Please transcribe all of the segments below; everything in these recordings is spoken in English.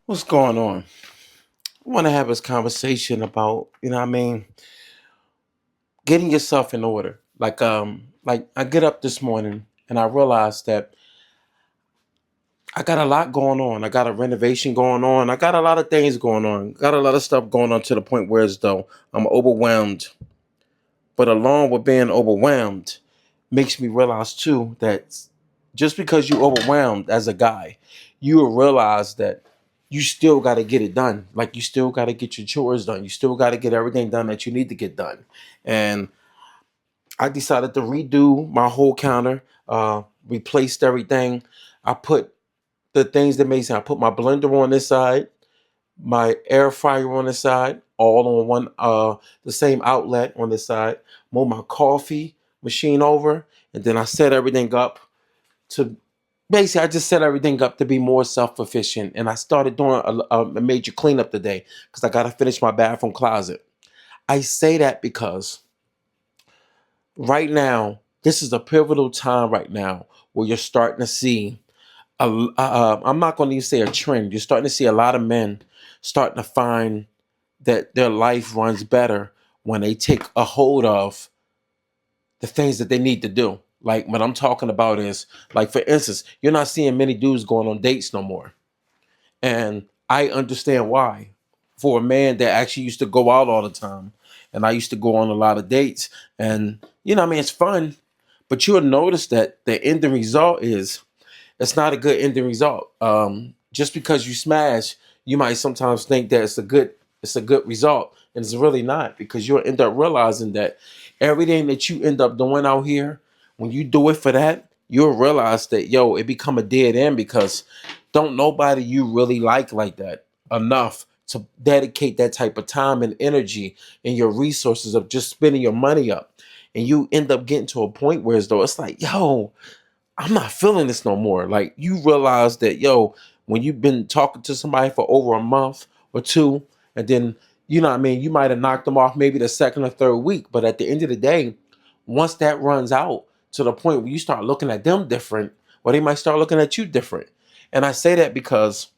What's going on? I want to have this conversation about, getting yourself in order. Like I get up this morning and I realize that I got a lot going on. I got a renovation going on. I got a lot of things going on. Got a lot of stuff going on to the point where as though I'm overwhelmed. But along with being overwhelmed makes me realize too that just because you're overwhelmed as a guy, you will realize that you still got to get it done. Like you still got to get your chores done. You still got to get everything done that you need to get done. And I decided to redo my whole counter, replaced everything. I put the things that made sense. I put my blender on this side, my air fryer on the side, all on one the same outlet on this side. Move my coffee machine over, and then I set everything up to basically I just set everything up to be more self-efficient. And I started doing a major cleanup today because I got to finish my bathroom closet. I say that because right now this is a pivotal time right now where you're starting to see I'm not going to even say a trend. You're starting to see a lot of men starting to find that their life runs better when they take a hold of the things that they need to do. Like what I'm talking about is, like for instance, you're not seeing many dudes going on dates no more, and I understand why. For a man that actually used to go out all the time, and I used to go on a lot of dates, and it's fun, but you'll notice that the ending result is it's not a good ending result. Just because you smash, you might sometimes think that it's a good result, and it's really not because you'll end up realizing that everything that you end up doing out here, when you do it for that, you'll realize that it become a dead end because don't nobody you really like that enough to dedicate that type of time and energy and your resources of just spending your money up, and you end up getting to a point where as though it's like I'm not feeling this no more. Like you realize that, when you've been talking to somebody for over a month or two, and then you might have knocked them off maybe the second or third week, but at the end of the day, once that runs out to the point where you start looking at them different, or they might start looking at you different. And I say that because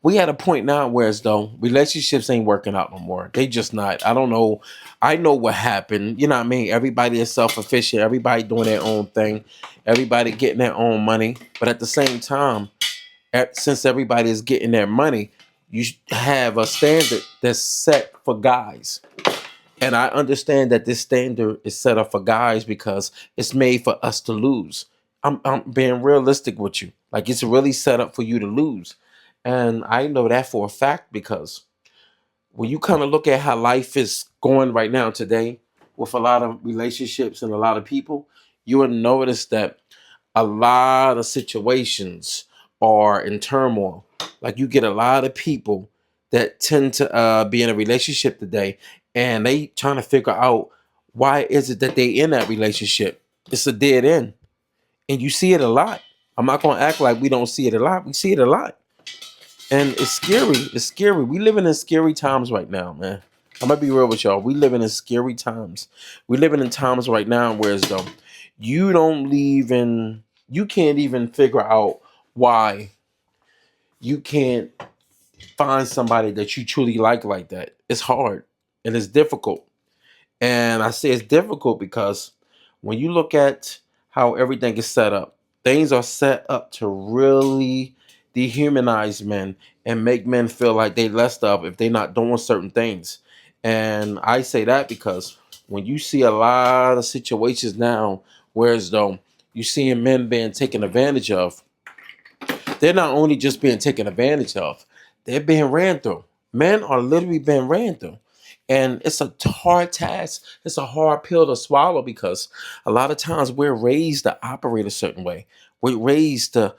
we at a point now where as though relationships ain't working out no more. They just not. I don't know. I know what happened. You know what I mean? Everybody is self-efficient. Everybody doing their own thing. Everybody getting their own money. But at the same time, since everybody is getting their money, you have a standard that's set for guys. And I understand that this standard is set up for guys because it's made for us to lose. I'm being realistic with you. Like it's really set up for you to lose. And I know that for a fact because when you kind of look at how life is going right now today with a lot of relationships and a lot of people, you will notice that a lot of situations are in turmoil. Like you get a lot of people that tend to be in a relationship today, and they trying to figure out why is it that they in that relationship. It's a dead end, and you see it a lot. I'm not gonna act like we don't see it a lot. We see it a lot, and it's scary. It's scary. We living in scary times right now, man. I'm gonna be real with y'all. We living in scary times. We living in times right now where as though you don't even you can't even figure out why you can't find somebody that you truly like that. It's hard and it's difficult. And I say it's difficult because when you look at how everything is set up, things are set up to really dehumanize men and make men feel like they less of if they're not doing certain things. And I say that because when you see a lot of situations now, whereas though you're seeing men being taken advantage of, they're not only just being taken advantage of, they're being ran through. Men are literally being ran through. And it's a hard task. It's a hard pill to swallow because a lot of times we're raised to operate a certain way. We're raised to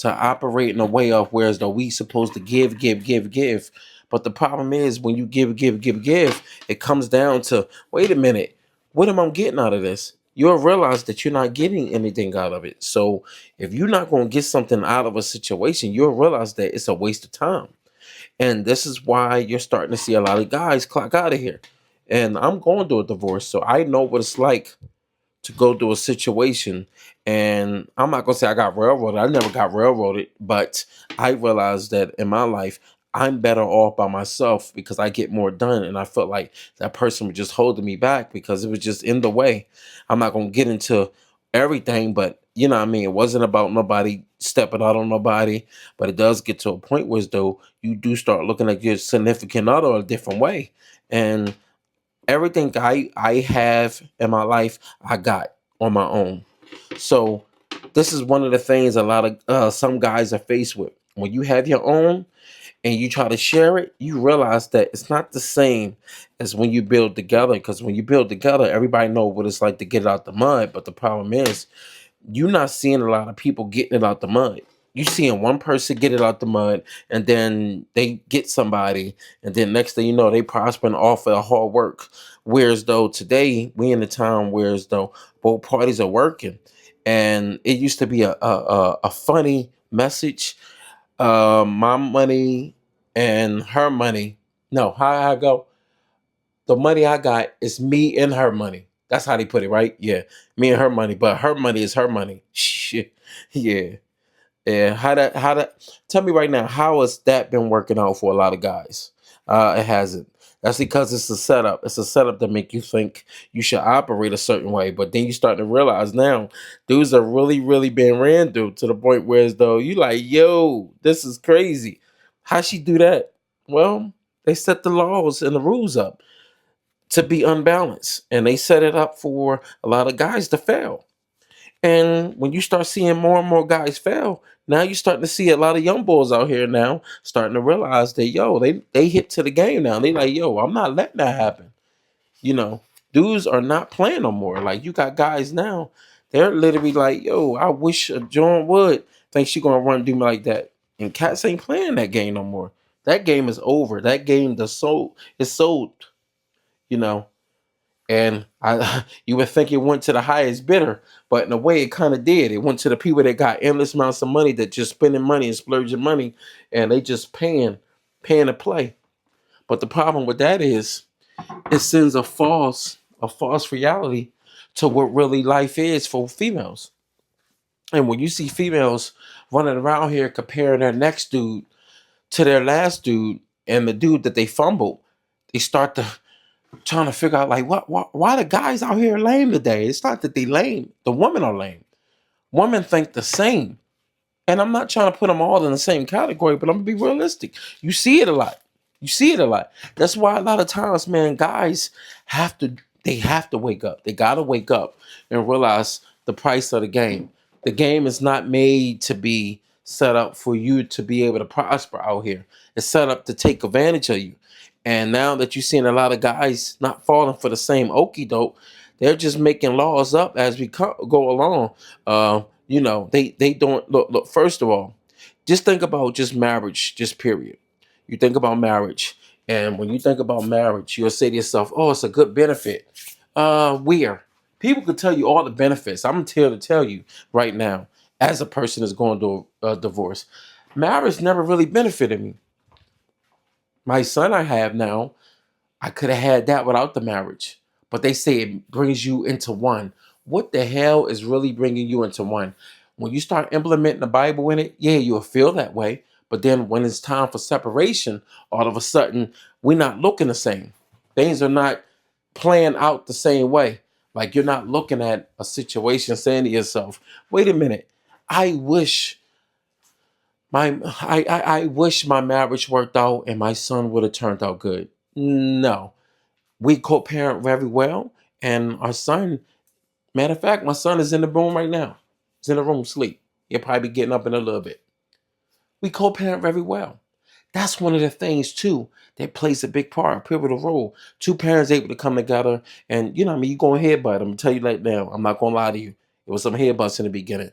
operate in a way of whereas though we supposed to give, give, give, give. But the problem is when you give, give, give, give, it comes down to wait a minute, what am I getting out of this? You'll realize that you're not getting anything out of it. So if you're not going to get something out of a situation, you'll realize that it's a waste of time. And this is why you're starting to see a lot of guys clock out of here. And I'm going through a divorce, so I know what it's like to go through a situation, and I'm not gonna say I got railroaded. I never got railroaded, but I realized that in my life, I'm better off by myself because I get more done, and I felt like that person was just holding me back because it was just in the way. I'm not gonna get into everything, but you know what I mean. It wasn't about nobody stepping out on nobody, but it does get to a point where though you do start looking at your significant other a different way, and everything I have in my life I got on my own. So this is one of the things a lot of some guys are faced with. When you have your own and you try to share it, you realize that it's not the same as when you build together. Because when you build together, everybody know what it's like to get it out the mud. But the problem is, you're not seeing a lot of people getting it out the mud. You seeing one person get it out the mud, and then they get somebody, and then next thing you know, they prospering off of hard work. Whereas though today we in a time whereas though both parties are working, and it used to be a funny message. My money and her money. No, how I go? The money I got is me and her money. That's how they put it, right? Yeah, me and her money, but her money is her money. Shit, yeah, yeah. How that? Tell me right now, how has that been working out for a lot of guys? It hasn't. That's because it's a setup. It's a setup to make you think you should operate a certain way, but then you start to realize now, dudes are really, really being ran through to the point where as though you like, yo, this is crazy. How she do that? Well, they set the laws and the rules up to be unbalanced. And they set it up for a lot of guys to fail. And when you start seeing more and more guys fail, now you're starting to see a lot of young boys out here now starting to realize that yo, they hit to the game now. They like, yo, I'm not letting that happen. You know, dudes are not playing no more. Like you got guys now, they're literally like, yo, I wish a John Wood think she gonna run and do me like that. And cats ain't playing that game no more. That game is over. That game the sold is sold, you know. And I, you would think it went to the highest bidder, but in a way, it kind of did. It went to the people that got endless amounts of money that just spending money and splurging money, and they just paying to play. But the problem with that is, it sends a false reality to what really life is for females. And when you see females running around here comparing their next dude to their last dude and the dude that they fumbled, they start to trying to figure out like why the guys out here lame today. It's not that they lame. The women are lame. Women think the same. And I'm not trying to put them all in the same category, but I'm gonna be realistic. You see it a lot. You see it a lot. That's why a lot of times, man, guys have to they have to wake up. They gotta wake up and realize the price of the game. The game is not made to be set up for you to be able to prosper out here. It's set up to take advantage of you. And now that you're seeing a lot of guys not falling for the same okie doke, they're just making laws up as we go along. They don't look. First of all, just think about just marriage, just period. You think about marriage, and when you think about marriage, you'll say to yourself, "Oh, it's a good benefit." Where people could tell you all the benefits. I'm here to tell you right now, as a person that's going through a divorce, marriage never really benefited me. My son I have now, I could have had that without the marriage. But they say it brings you into one. What the hell is really bringing you into one? When you start implementing the Bible in it, yeah, you'll feel that way. But then when it's time for separation, all of a sudden, we're not looking the same. Things are not playing out the same way. Like you're not looking at a situation saying to yourself, wait a minute, I wish I wish my marriage worked out and my son would have turned out good. No, we co-parent very well, and our son. Matter of fact, my son is in the room right now. He's in the room asleep. He'll probably be getting up in a little bit. We co-parent very well. That's one of the things too that plays a big part, a pivotal role. Two parents able to come together, and you know, what I mean, you going headbutt. I'm gonna tell you right now. I'm not gonna lie to you. It was some headbutts in the beginning,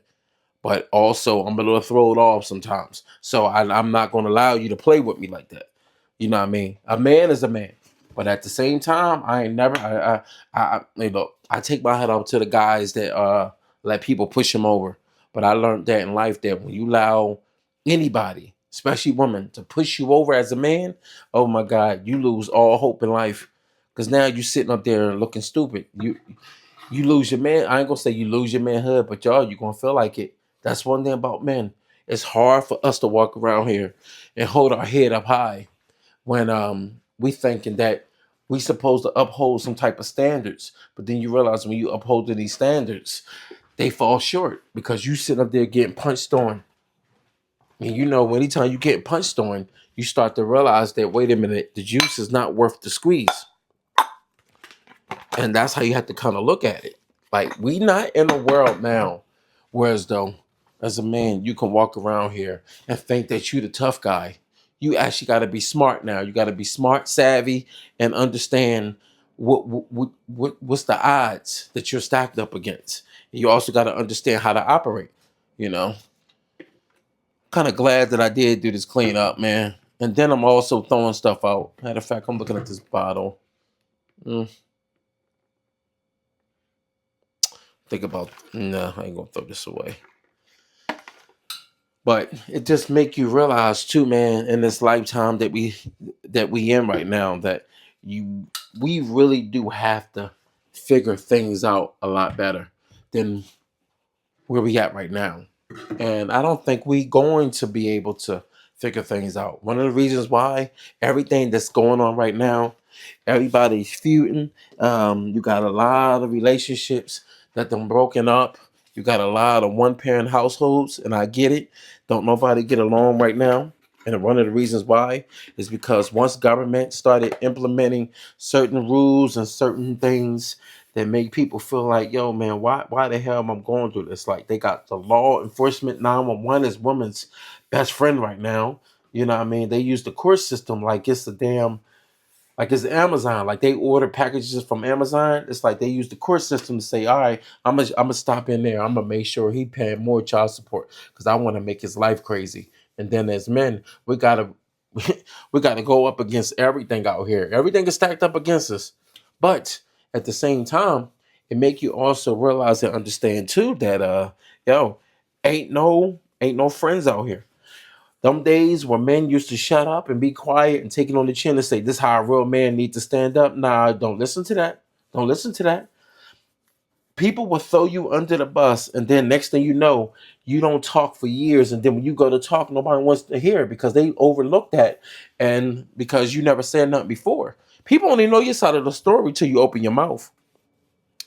but also I'm a little thrown off sometimes. So I'm not gonna allow you to play with me like that. You know what I mean? A man is a man, but at the same time, I ain't never. I take my head off to the guys that let people push them over. But I learned that in life that when you allow anybody, especially women, to push you over as a man, oh my God, you lose all hope in life. Because now you're sitting up there looking stupid. You lose your man. I ain't gonna say you lose your manhood, but y'all, you gonna feel like it. That's one thing about men. It's hard for us to walk around here and hold our head up high when we thinking that we supposed to uphold some type of standards, but then you realize when you uphold to these standards, they fall short because you sit up there getting punched on. And you know, anytime you get punched on, you start to realize that wait a minute, the juice is not worth the squeeze. And that's how you have to kind of look at it. Like we not in a world now, whereas though, as a man, you can walk around here and think that you the tough guy. You actually got to be smart now. You got to be smart, savvy, and understand what's the odds that you're stacked up against. And you also got to understand how to operate. You know, kind of glad that I did do this cleanup, man. And then I'm also throwing stuff out. Matter of fact, I'm looking at this bottle. Mm, think about no, I ain't gonna throw this away. But it just make you realize too, man, in this lifetime that we in right now, that you we really do have to figure things out a lot better than where we at right now. And I don't think we going to be able to figure things out. One of the reasons why everything that's going on right now, everybody's feuding. You got a lot of relationships that done broken up. You got a lot of one parent households, and I get it. Don't nobody get along right now. And one of the reasons why is because once government started implementing certain rules and certain things that make people feel like, yo, man, why the hell am I going through this? Like they got the law enforcement 911 is woman's best friend right now. You know what I mean? They use the court system like it's a damn like it's Amazon. Like they order packages from Amazon. It's like they use the court system to say, all right, I'm gonna stop in there. I'm gonna make sure he paying more child support because I want to make his life crazy. And then as men, we gotta we gotta go up against everything out here. Everything is stacked up against us. But at the same time, it make you also realize and understand too that yo, ain't no friends out here. Them days where men used to shut up and be quiet and take it on the chin and say, this is how a real man need to stand up. Nah, don't listen to that. Don't listen to that. People will throw you under the bus, and then next thing you know, you don't talk for years. And then when you go to talk, nobody wants to hear it because they overlooked that and because you never said nothing before. People only know your side of the story till you open your mouth.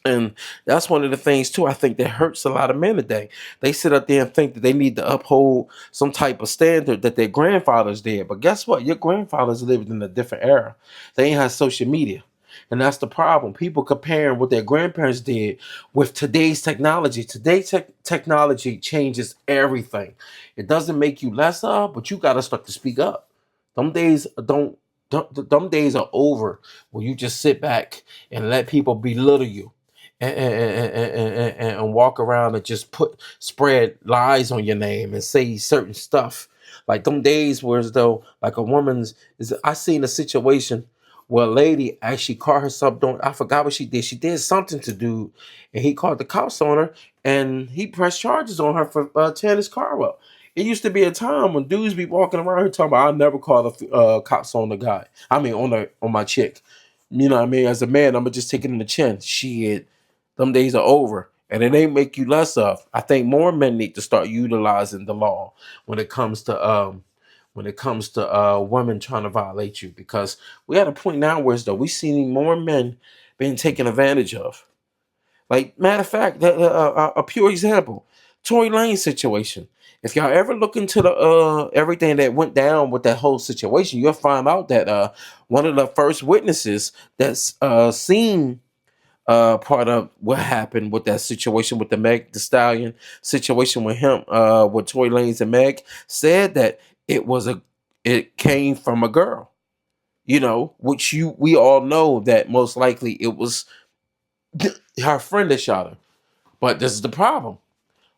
And that's one of the things too. I think that hurts a lot of men today. They sit up there and think that they need to uphold some type of standard that their grandfathers did. But guess what? Your grandfathers lived in a different era. They ain't had social media. And that's the problem. People comparing what their grandparents did with today's technology. Today's technology changes everything. It doesn't make you less of, but you got to start to speak up. Them days them days are over where you just sit back and let people belittle you and walk around and just spread lies on your name and say certain stuff. Like them days where as though like a woman's is I seen a situation where a lady actually caught herself doing I forgot what she did. She did something to dude and he called the cops on her and he pressed charges on her for tearing his car up. It used to be a time when dudes be walking around here talking about I never call the cops on the guy. I mean on my chick. You know what I mean? As a man, I'm gonna just take it in the chin. Shit. Them days are over. And it ain't make you less of. I think more men need to start utilizing the law when it comes to women trying to violate you because we at a point now where though we seeing more men being taken advantage of. Like matter of fact, a pure example, Tory Lane situation. If y'all ever look into the everything that went down with that whole situation, you'll find out that one of the first witnesses that's seen part of what happened with that situation with the Meg the Stallion situation with him, with Tory Lanez and Meg, said that it came from a girl, which we all know that most likely it was her friend that shot her. But this is the problem.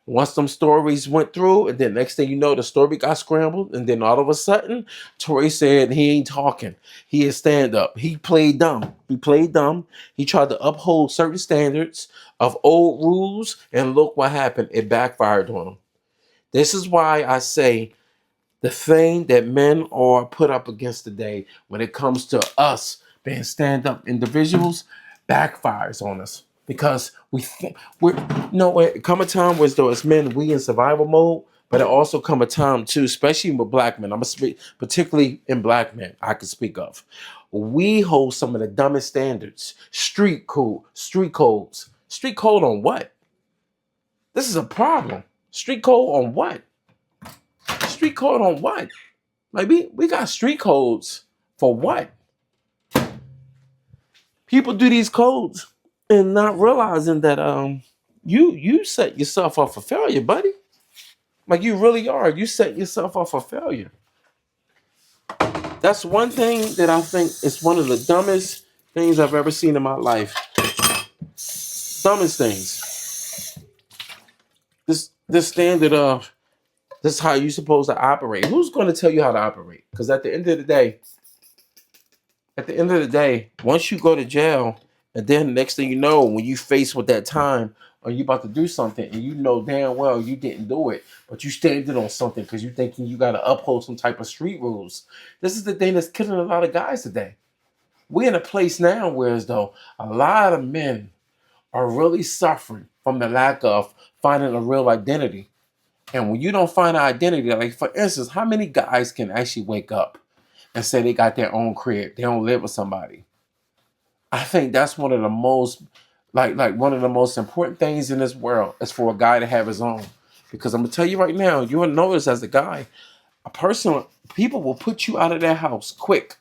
Once them stories went through, and then next thing you know, the story got scrambled, and then all of a sudden, Tory said he ain't talking. He is stand up. He played dumb. He played dumb. He tried to uphold certain standards of old rules, and look what happened. It backfired on him. This is why I say the thing that men are put up against today when it comes to us being stand up individuals backfires on us. because we're no, it come a time where though as men we in survival mode, but it also come a time too, especially with black men. I'm gonna speak particularly in black men. I can speak of. We hold some of the dumbest standards. Street codes. Street code on what? This is a problem. Street code on what? Street code on what? Like we got street codes for what? People do these codes and not realizing that you set yourself up for failure, buddy. Like you really are. You set yourself up for failure. That's one thing that I think is one of the dumbest things I've ever seen in my life. Dumbest things. This standard of this is how you're supposed to operate. Who's going to tell you how to operate? Because at the end of the day, once you go to jail, and then next thing you know, when you face with that time, or you about to do something, and you know damn well you didn't do it, but you standing on something because you thinking you got to uphold some type of street rules. This is the thing that's killing a lot of guys today. We're in a place now where as though a lot of men are really suffering from the lack of finding a real identity. And when you don't find an identity, like for instance, how many guys can actually wake up and say they got their own crib? They don't live with somebody. I think that's one of the most like one of the most important things in this world is for a guy to have his own. Because I'm gonna tell you right now, you will notice as a guy, a person people will put you out of their house quick.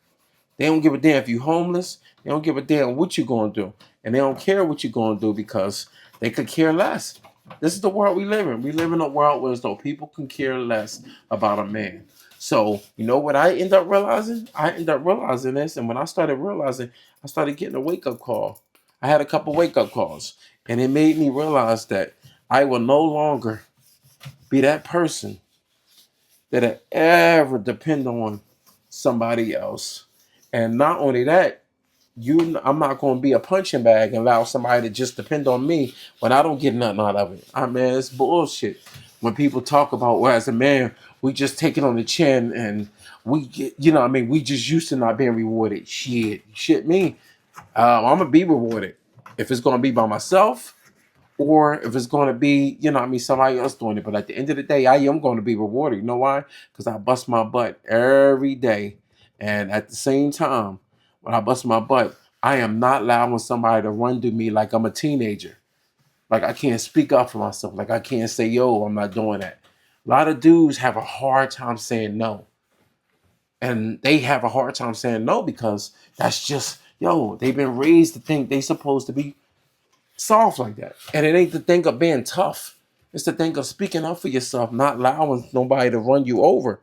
They don't give a damn if you homeless. They don't give a damn what you're gonna do. And they don't care what you're gonna do because they could care less. This is the world we live in. We live in a world where as though people can care less about a man. So, you know what I end up realizing? I end up realizing this, and when I started realizing, I started getting a wake-up call. I had a couple wake-up calls, and it made me realize that I will no longer be that person that I ever depend on somebody else. And not only that, I'm not going to be a punching bag and allow somebody to just depend on me when I don't get nothing out of it. I mean, it's bullshit. When people talk about, well, as a man, we just take it on the chin and we get, we just used to not being rewarded. Shit me. I'm going to be rewarded. If it's going to be by myself or if it's going to be, somebody else doing it. But at the end of the day, I am going to be rewarded. You know why? Because I bust my butt every day. And at the same time, when I bust my butt, I am not allowing somebody to run to me like I'm a teenager. Like I can't speak up for myself. Like I can't say, yo, I'm not doing that. A lot of dudes have a hard time saying no. And they have a hard time saying no because that's just, they've been raised to think they supposed to be soft like that. And it ain't the thing of being tough. It's the thing of speaking up for yourself, not allowing nobody to run you over.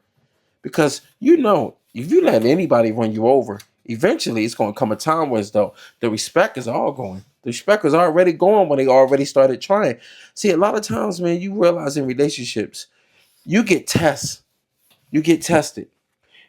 Because if you let anybody run you over, eventually it's going to come a time where as though the respect is all going. The respect is already going when they already started trying. See, a lot of times, man, you realize in relationships, you get tests. You get tested.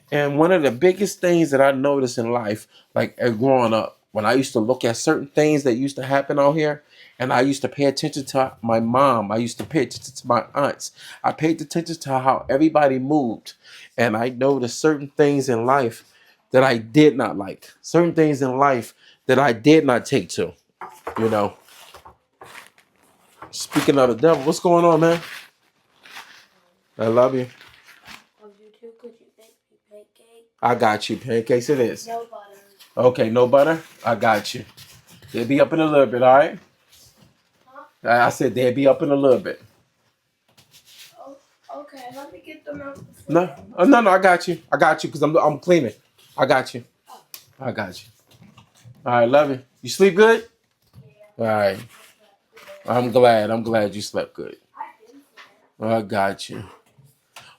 And one of the biggest things that I noticed in life, like growing up, when I used to look at certain things that used to happen out here, and I used to pay attention to my mom, I used to pay attention to my aunts, I paid attention to how everybody moved, and I noticed certain things in life that I did not like, certain things in life that I did not take to. You know, speaking of the devil, what's going on, man? I love you. Love you too. Could you make me pancake? I got you. Pancakes it is. No butter. Okay, no butter? I got you. They'll be up in a little bit, all right? Huh? I said they'll be up in a little bit. Oh, okay. Let me get them out. No, I got you. I got you because I'm cleaning. I got you. Oh. I got you. All right, love you. You sleep good? Yeah. All right. I'm glad you slept good. I didn't say I got you.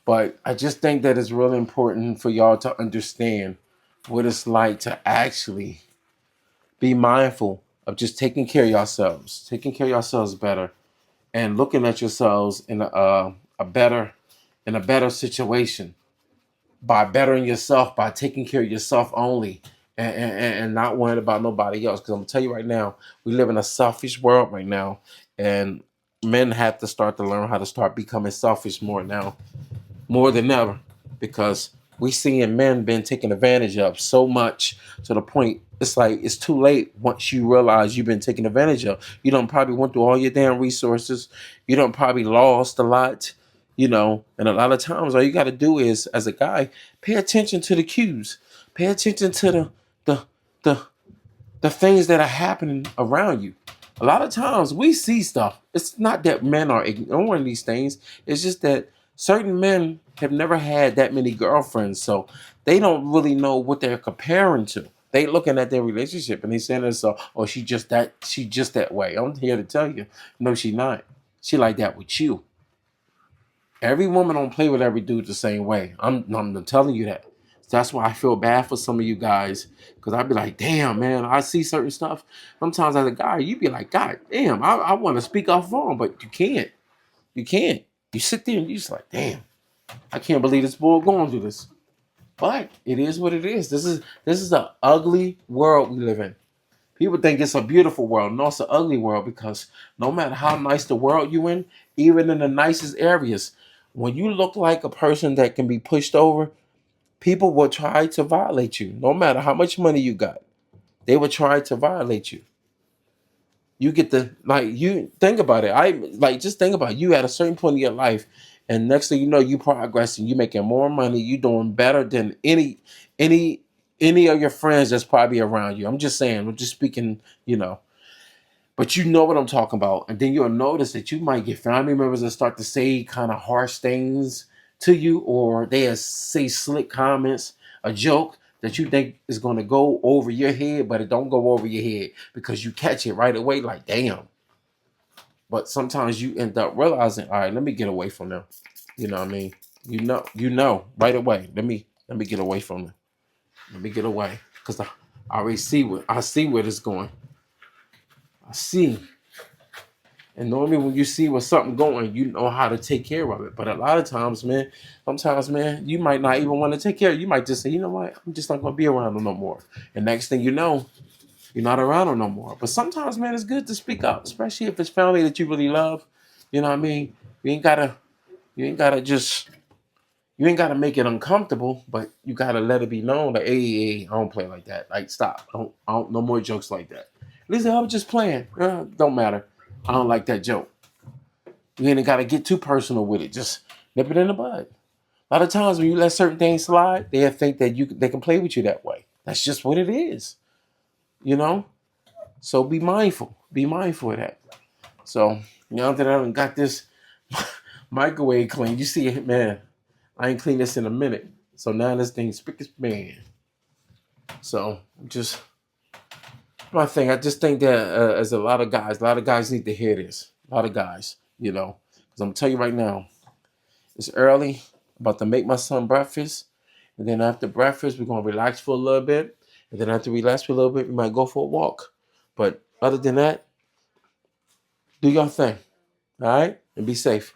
But I just think that it's really important for y'all to understand what it's like to actually be mindful of just taking care of yourselves better, and looking at yourselves in a better situation by bettering yourself, by taking care of yourself only, and not worrying about nobody else. Because I'm gonna tell you right now, we live in a selfish world right now, and men have to start to learn how to start becoming selfish more now, more than ever, because We seeing men being taken advantage of so much to the point it's like it's too late once you realize you've been taken advantage of. You don't probably went through all your damn resources. You don't probably lost a lot, and a lot of times all you got to do is, as a guy, pay attention to the cues, pay attention to the the the things that are happening around you. A lot of times we see stuff. It's not that men are ignoring these things. It's just that certain men have never had that many girlfriends, so they don't really know what they're comparing to. They looking at their relationship and they saying to themselves, "Oh, she just that way." I'm here to tell you, no, she not. She like that with you. Every woman don't play with every dude the same way. I'm telling you that. That's why I feel bad for some of you guys, because I'd be like, damn, man, I see certain stuff. Sometimes as a guy, you be like, God damn, I want to speak off for him, but you can't. You can't. You sit there and you just like, damn, I can't believe this boy going through this. But it is what it is. This is an ugly world we live in. People think it's a beautiful world. No, it's an ugly world because no matter how nice the world you in, even in the nicest areas, when you look like a person that can be pushed over, people will try to violate you. No matter how much money you got, they will try to violate you. You get the like you think about it. I like just think about it. You at a certain point in your life, and next thing you know, you progressing, you making more money, you doing better than any any of your friends that's probably around you. I'm just saying, I'm just speaking, but you know what I'm talking about. And then you'll notice that you might get family members that start to say kind of harsh things to you, or they say slick comments, a joke that you think is going to go over your head, but it don't go over your head because you catch it right away, like, damn. But sometimes you end up realizing, all right, let me get away from them. You know what I mean? You know right away. Let me get away from them. Let me get away. Because I already see where this going. I see. And normally when you see where something going, you know how to take care of it. But a lot of times, man, sometimes, man, you might not even want to take care of it. You might just say, you know what, I'm just not gonna be around them no more. And next thing you know, you're not around them no more. But sometimes, man, it's good to speak up, especially if it's family that you really love. You know what I mean? You ain't gotta you ain't gotta just you ain't gotta make it uncomfortable, but you gotta let it be known that hey, I don't play like that. Like stop. I don't no more jokes like that. At least I was just playing. Don't matter. I don't like that joke. You ain't got to get too personal with it. Just nip it in the bud. A lot of times when you let certain things slide, they think that they can play with you that way. That's just what it is, you know. So be mindful. Be mindful of that. So now that I done got this microwave clean, you see it, man. I ain't cleaned this in a minute. So now this thing's spick as man. So just my thing. I just think that as a lot of guys need to hear this. A lot of guys, because I'm gonna tell you right now. It's early. About to make my son breakfast. And then after breakfast, we're going to relax for a little bit. And then after we relax for a little bit, we might go for a walk. But other than that, do your thing. All right? And be safe.